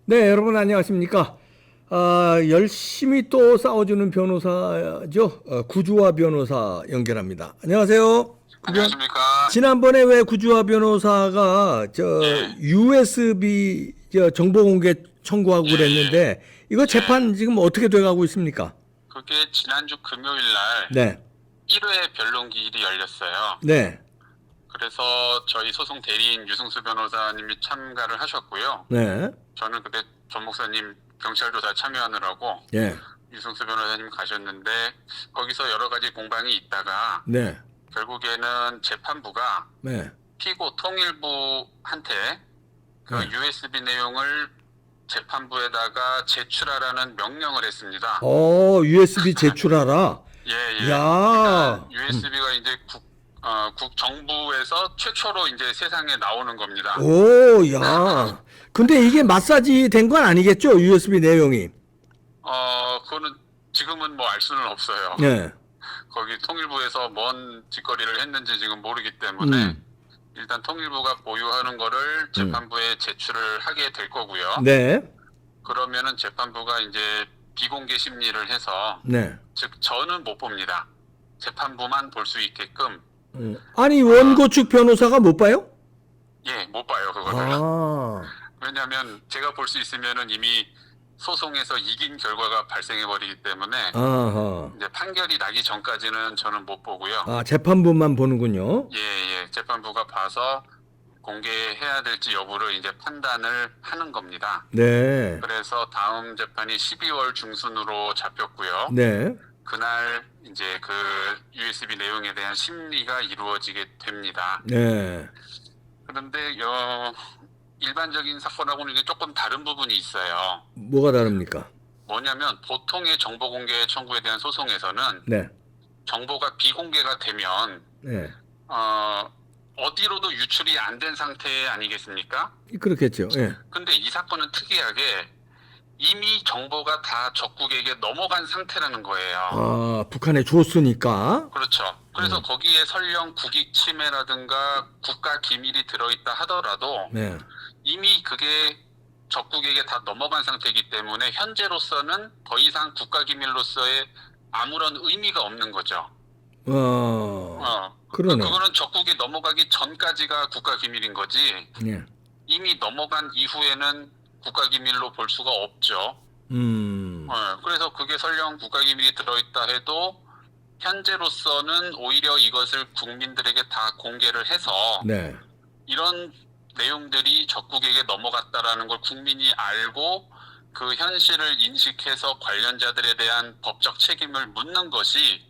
네, 여러분 안녕하십니까? 열심히 또 싸워주는 변호사죠. 구주화 변호사 연결합니다. 안녕하세요. 안녕하십니까? 지난번에 왜 구주화 변호사가 예, USB 정보 공개 청구하고 예, 예. 그랬는데 이거 예. 재판 지금 어떻게 돼가고 있습니까? 그게 지난주 금요일 날 네, 1회 변론기일이 열렸어요. 네, 그래서 저희 소송 대리인 유승수 변호사님이 참가를 하셨고요. 네, 저는 그때 전 목사님 경찰 조사 참여하느라고 예, 유승수 변호사님 가셨는데 거기서 여러 가지 공방이 있다가 네, 결국에는 재판부가 네, 피고 통일부한테 그 네. USB 내용을 재판부에다가 제출하라는 명령을 했습니다. USB 제출하라. 예, 예. 야, 그러니까 USB가 이제 국정부에서 최초로 이제 세상에 나오는 겁니다. 오, 야. 근데 이게 마사지 된 건 아니겠죠? USB 내용이. 그거는 지금은 뭐 알 수는 없어요. 네. 거기 통일부에서 뭔 짓거리를 했는지 지금 모르기 때문에 음. 일단 통일부가 보유하는 거를 재판부에 제출을 하게 될 거고요. 네. 그러면은 재판부가 이제 비공개 심리를 해서 네. 즉 저는 못 봅니다. 재판부만 볼 수 있게끔 아니, 원고 측 변호사가 못 봐요? 예, 못 봐요, 그거를. 아. 왜냐하면 제가 볼 수 있으면은 이미 소송에서 이긴 결과가 발생해버리기 때문에 아하. 이제 판결이 나기 전까지는 저는 못 보고요. 아, 재판부만 보는군요. 예, 예. 재판부가 봐서 공개해야 될지 여부를 이제 판단을 하는 겁니다. 네. 그래서 다음 재판이 12월 중순으로 잡혔고요. 네. 그날 이제 그 USB 내용에 대한 심리가 이루어지게 됩니다. 네. 그런데 일반적인 사건하고는 이게 조금 다른 부분이 있어요. 뭐가 다릅니까? 뭐냐면 보통의 정보 공개 청구에 대한 소송에서는 네. 정보가 비공개가 되면 네. 어디로도 유출이 안 된 상태 아니겠습니까? 그렇겠죠. 예. 근데 이 사건은 특이하게 이미 정보가 다 적국에게 넘어간 상태라는 거예요. 아, 북한에 줬으니까. 그렇죠. 그래서 거기에 설령 국익 침해라든가 국가 기밀이 들어있다 하더라도 네. 이미 그게 적국에게 다 넘어간 상태이기 때문에 현재로서는 더 이상 국가 기밀로서의 아무런 의미가 없는 거죠. 그러네. 그거는 적국에 넘어가기 전까지가 국가 기밀인 거지. 예. 이미 넘어간 이후에는 국가 기밀로 볼 수가 없죠. 그래서 그게 설령 국가 기밀이 들어있다 해도 현재로서는 오히려 이것을 국민들에게 다 공개를 해서 네. 이런 내용들이 적국에게 넘어갔다라는 걸 국민이 알고 그 현실을 인식해서 관련자들에 대한 법적 책임을 묻는 것이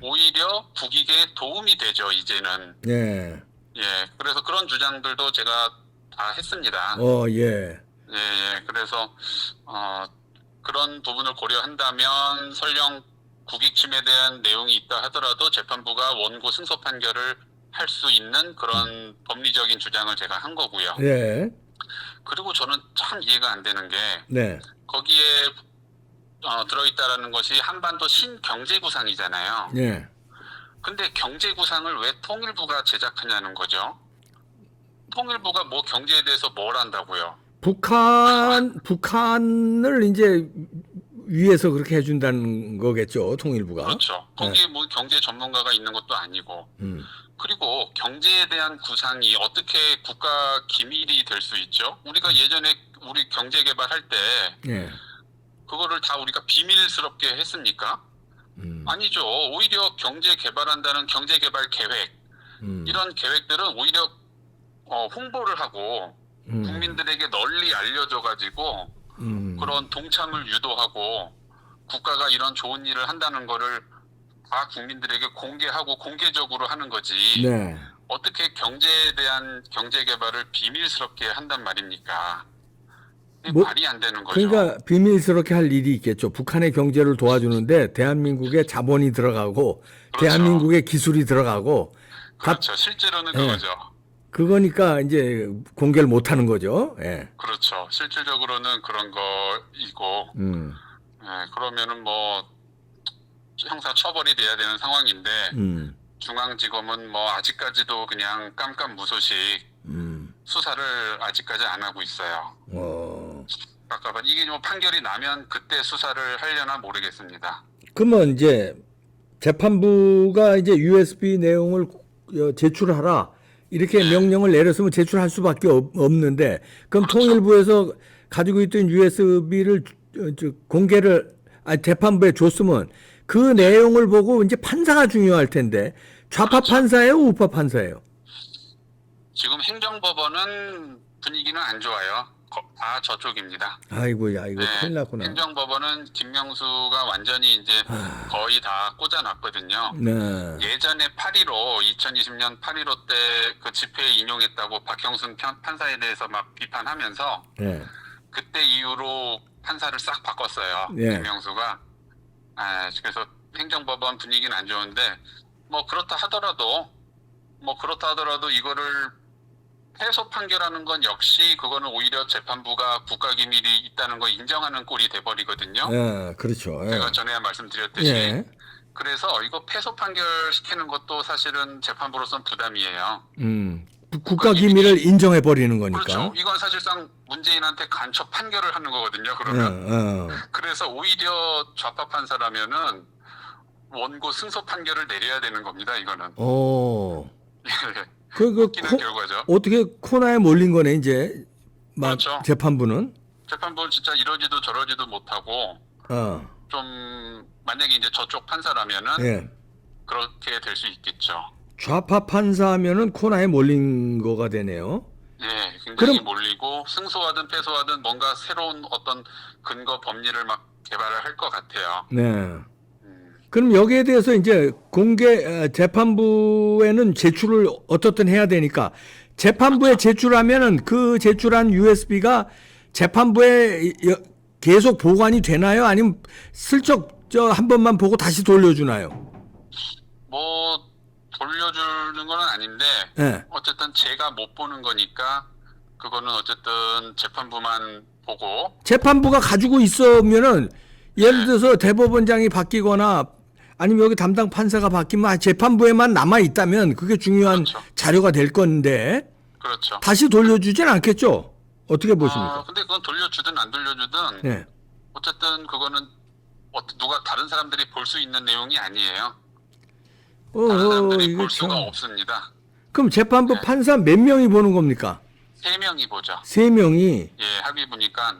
오히려 국익에 도움이 되죠, 이제는. 예. 예, 그래서 그런 주장들도 제가 다 했습니다. 예. 예, 예, 그래서, 그런 부분을 고려한다면 설령 국익 침해에 대한 내용이 있다 하더라도 재판부가 원고 승소 판결을 할 수 있는 그런 법리적인 주장을 제가 한 거고요. 예. 그리고 저는 참 이해가 안 되는 게 네. 거기에 들어있다라는 것이 한반도 신경제구상이잖아요. 예. 근데 경제구상을 왜 통일부가 제작하냐는 거죠. 통일부가 뭐 경제에 대해서 뭘 한다고요? 북한을 이제 위에서 그렇게 해준다는 거겠죠, 통일부가. 그렇죠. 거기에 뭐 경제 전문가가 있는 것도 아니고. 그리고 경제에 대한 구상이 어떻게 국가 기밀이 될 수 있죠? 우리가 예전에 우리 경제 개발할 때 예. 그거를 다 우리가 비밀스럽게 했습니까? 아니죠. 오히려 경제 개발한다는 경제 개발 계획 이런 계획들은 오히려 홍보를 하고 국민들에게 널리 알려져 가지고 그런 동참을 유도하고 국가가 이런 좋은 일을 한다는 거를 다 국민들에게 공개하고 공개적으로 하는 거지. 네. 어떻게 경제에 대한 경제 개발을 비밀스럽게 한단 말입니까? 이게 뭐, 말이 안 되는 거죠. 그러니까 비밀스럽게 할 일이 있겠죠. 북한의 경제를 도와주는데 대한민국의 자본이 들어가고 그렇죠. 대한민국의 기술이 들어가고 그렇죠. 실제로는 그거죠. 그거니까 이제 공개를 못 하는 거죠. 예. 그렇죠. 실질적으로는 그런 거이고, 예, 그러면은 뭐 형사 처벌이 돼야 되는 상황인데 중앙지검은 뭐 아직까지도 그냥 깜깜무소식 수사를 아직까지 안 하고 있어요. 깝깝한 이게 뭐 판결이 나면 그때 수사를 하려나 모르겠습니다. 그러면 이제 재판부가 이제 USB 내용을 제출하라 이렇게 명령을 내렸으면 제출할 수밖에 없는데 그럼 그렇죠. 통일부에서 가지고 있던 USB를 공개를 재판부에 줬으면 그 내용을 보고 이제 판사가 중요할 텐데 좌파 그렇죠. 판사예요, 우파 판사예요? 지금 행정법원은 분위기는 안 좋아요. 다 저쪽입니다. 아이고야, 이거 네, 큰일 났구나. 행정법원은 김명수가 완전히 이제 거의 다 꽂아놨거든요. 네. 예전에 8.15, 2020년 8.15 때 그 집회에 인용했다고 박형순 판사에 대해서 막 비판하면서 네. 그때 이후로 판사를 싹 바꿨어요. 예. 김명수가. 그래서 행정법원 분위기는 안 좋은데 뭐 그렇다 하더라도 이거를 패소 판결하는 건 역시 그거는 오히려 재판부가 국가기밀이 있다는 거 인정하는 꼴이 돼버리거든요. 예, 그렇죠. 예. 제가 전에 말씀드렸듯이. 예. 그래서 이거 패소 판결 시키는 것도 사실은 재판부로서는 부담이에요. 국가기밀을 인정해 버리는 거니까. 그렇죠. 이건 사실상 문재인한테 간첩 판결을 하는 거거든요. 그러면. 그래서 오히려 좌파 판사라면은 원고 승소 판결을 내려야 되는 겁니다. 이거는. 오. 예. 그 웃기는 결과죠. 어떻게 코너에 몰린 거네 이제. 그렇죠. 재판부는. 재판부는 진짜 이러지도 저러지도 못하고 좀 만약에 이제 저쪽 판사라면은 예. 그렇게 될 수 있겠죠. 좌파 판사하면은 코너에 몰린 거가 되네요. 예, 굉장히 그럼- 몰리고 승소하든 패소하든 뭔가 새로운 어떤 근거 법리를 막 개발을 할 것 같아요. 네. 그럼 여기에 대해서 이제 재판부에는 제출을 어떻든 해야 되니까 재판부에 제출하면은 그 제출한 USB가 재판부에 계속 보관이 되나요? 아니면 슬쩍 한 번만 보고 다시 돌려주나요? 뭐 돌려주는 건 아닌데 네. 어쨌든 제가 못 보는 거니까 그거는 어쨌든 재판부만 보고 재판부가 가지고 있으면은 예를 들어서 대법원장이 바뀌거나 아니면 여기 담당 판사가 바뀌면 재판부에만 남아 있다면 그게 중요한 그렇죠. 자료가 될 건데 그렇죠. 다시 돌려주진 않겠죠? 어떻게 보십니까? 근데 그건 돌려주든 안 돌려주든 네. 어쨌든 그거는 누가 다른 사람들이 볼 수 있는 내용이 아니에요. 다른 사람들이 이거 볼 수가 참. 없습니다. 그럼 재판부 네. 판사 몇 명이 보는 겁니까? 3명이 보죠. 3명이. 예, 합의 보니까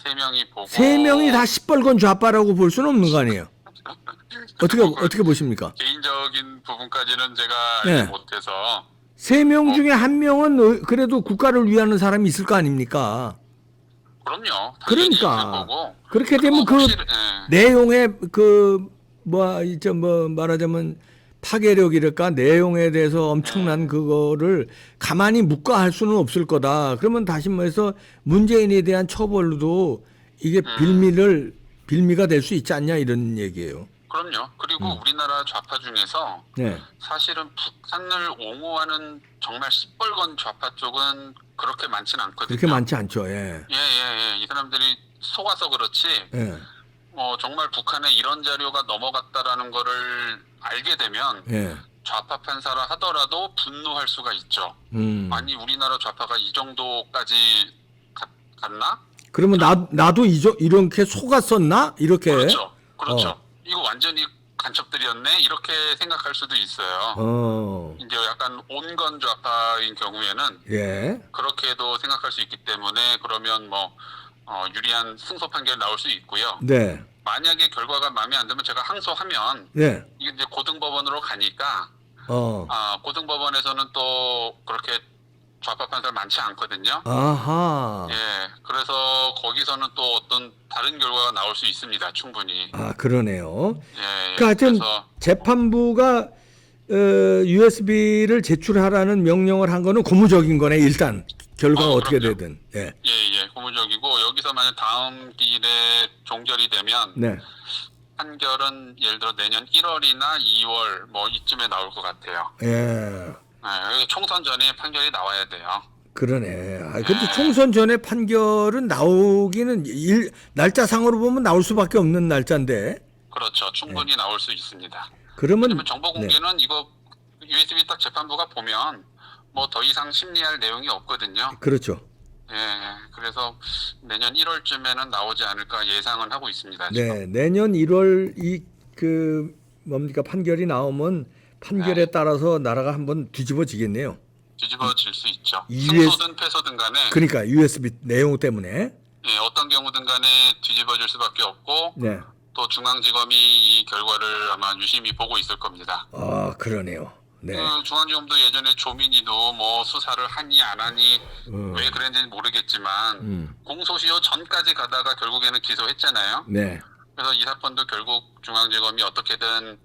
3명이 보고 3명이 다 시뻘건 좌파라고 볼 수는 없는 거 아니에요? 어떻게 보십니까? 개인적인 부분까지는 제가 네. 알지 못해서 3명 중에 1명은 그래도 국가를 위하는 사람이 있을 거 아닙니까? 그럼요. 당연히 있을 그러니까 거고. 그렇게 되면 그 혹시, 내용의 말하자면 파괴력이랄까 내용에 대해서 엄청난 그거를 가만히 묵과할 수는 없을 거다. 그러면 다시 말해서 문재인에 대한 처벌로도 이게 빌미가 될 수 있지 않냐 이런 얘기예요. 그럼요. 그리고 우리나라 좌파 중에서 네. 사실은 북한을 옹호하는 정말 시뻘건 좌파 쪽은 그렇게 많지는 않거든요. 그렇게 많지 않죠. 예. 예. 이 사람들이 속아서 그렇지. 예. 정말 북한에 이런 자료가 넘어갔다라는 거를 알게 되면 예. 좌파 판사라 하더라도 분노할 수가 있죠. 아니 우리나라 좌파가 이 정도까지 갔나? 그러면 나도 이렇게 속았었나? 이렇게. 그렇죠. 이거 완전히 간첩들이었네 이렇게 생각할 수도 있어요. 이제 약간 온건 좌파인 경우에는 예. 그렇게도 생각할 수 있기 때문에 그러면 유리한 승소 판결 나올 수 있고요. 네. 만약에 결과가 마음에 안 들면 제가 항소하면 네. 이게 이제 고등법원으로 가니까 고등법원에서는 또 그렇게 좌파 판사가 많지 않거든요. 아하. 예, 그래서 거기서는 또 어떤 다른 결과가 나올 수 있습니다. 충분히. 그러네요. 예, 그러니까 하여튼 그래서 재판부가 USB를 제출하라는 명령을 한 거는 고무적인 거네. 일단 결과가 어떻게 그럼요. 되든. 예. 예, 고무적이고 여기서 만약 다음 기일에 종결이 되면 네. 판결은 예를 들어 내년 1월이나 2월 뭐 이쯤에 나올 것 같아요. 예. 네, 총선 전에 판결이 나와야 돼요. 그러네. 근데 총선 전에 판결은 나오기는 날짜상으로 보면 나올 수밖에 없는 날짜인데. 그렇죠. 충분히 나올 수 있습니다. 그러면 왜냐면 정보 공개는 이거 USB 딱 재판부가 보면 뭐 더 이상 심리할 내용이 없거든요. 그렇죠. 예, 그래서 내년 1월쯤에는 나오지 않을까 예상은 하고 있습니다. 지금. 네, 내년 1월 이 그 뭡니까 판결이 나오면 판결에 네. 따라서 나라가 한번 뒤집어지겠네요. 뒤집어질 수 있죠. US 승소든 패소든 간에 그러니까 USB 내용 때문에. 예, 어떤 경우든 간에 뒤집어질 수밖에 없고 네. 또 중앙지검이 이 결과를 아마 유심히 보고 있을 겁니다. 아, 그러네요. 네. 그 중앙지검도 예전에 조민이도 뭐 수사를 하니 안 하니 왜 그랬는지는 모르겠지만 공소시효 전까지 가다가 결국에는 기소했잖아요. 네. 그래서 이 사건도 결국 중앙지검이 어떻게든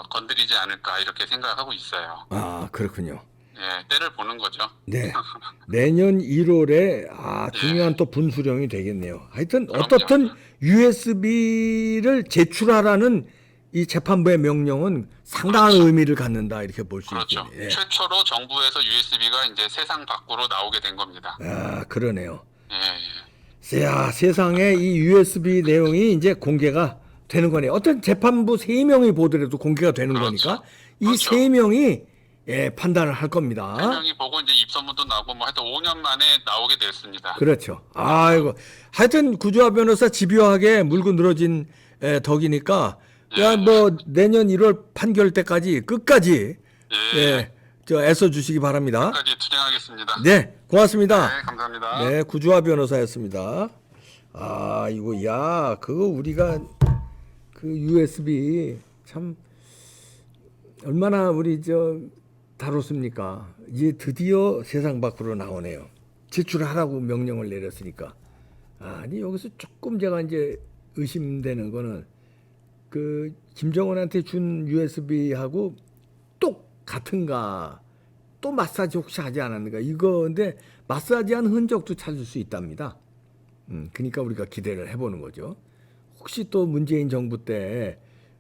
건드리지 않을까 이렇게 생각하고 있어요. 아, 그렇군요. 예, 때를 보는 거죠. 네. 내년 1월에 중요한 예. 또 분수령이 되겠네요. 하여튼 그럼요. 어떻든 USB를 제출하라는 이 재판부의 명령은 상당한 그렇죠. 의미를 갖는다 이렇게 볼 수 그렇죠. 있겠네요. 예. 최초로 정부에서 USB가 이제 세상 밖으로 나오게 된 겁니다. 아, 그러네요. 예, 예. 야, 세상에 이 USB 내용이 이제 공개가 되는 거네요. 어떤 재판부 3명이 보더라도 공개가 되는 그렇죠. 거니까 이 그렇죠. 3명이 예, 판단을 할 겁니다. 해명이 보고 이제 입소문도 나고 뭐 하여튼 5년 만에 나오게 됐습니다. 그렇죠. 아이고. 하여튼 구조화 변호사 집요하게 물고 늘어진 덕이니까 야, 뭐 내년 1월 판결 때까지 끝까지 예. 저 애써 주시기 바랍니다. 끝까지 투쟁하겠습니다. 네, 고맙습니다. 네, 감사합니다. 네, 구조화 변호사였습니다. 아, 이거 야, 그거 우리가 그 USB 참 얼마나 우리 저 다뤘습니까? 이제 드디어 세상 밖으로 나오네요. 제출하라고 명령을 내렸으니까. 아니 여기서 조금 제가 이제 의심되는 거는 그 김정은한테 준 USB하고 똑같은가? 또 마사지 혹시 하지 않았는가? 이거 근데 마사지한 흔적도 찾을 수 있답니다. 그러니까 우리가 기대를 해보는 거죠. 혹시 또 문재인 정부 때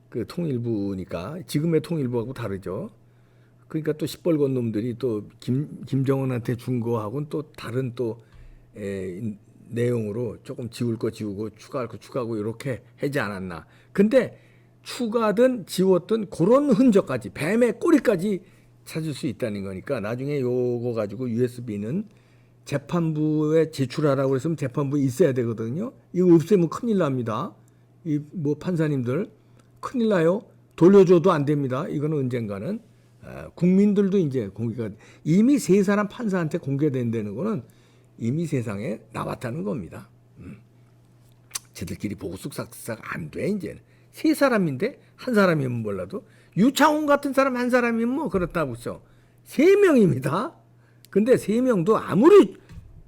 그 통일부니까 지금의 통일부하고 다르죠. 그러니까 또 시뻘건 놈들이 또 김정은한테 준 거하고는 또 다른 또 내용으로 조금 지울 거 지우고 추가할 거 추가하고 이렇게 하지 않았나. 근데 추가든 지웠든 그런 흔적까지 뱀의 꼬리까지 찾을 수 있다는 거니까 나중에 요거 가지고 USB는 재판부에 제출하라고 했으면 재판부에 있어야 되거든요. 이거 없애면 큰일 납니다. 이 뭐 판사님들 큰일 나요. 돌려줘도 안 됩니다. 이거는 언젠가는 국민들도 이제 공개가 이미 세 사람 판사한테 공개된다는 거는 이미 세상에 나왔다는 겁니다. 쟤들끼리 보고 쓱싹쓱싹 안 돼 이제는. 세 사람인데 한 사람이면 몰라도 유창훈 같은 사람 한 사람이면 뭐 그렇다고 써. 3명입니다. 근데 3명도 아무리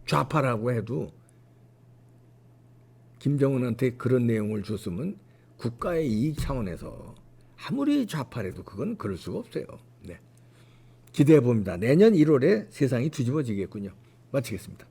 좌파라고 해도 김정은한테 그런 내용을 줬으면 국가의 이익 차원에서 아무리 좌파라도 그건 그럴 수가 없어요. 네. 기대해 봅니다. 내년 1월에 세상이 뒤집어지겠군요. 마치겠습니다.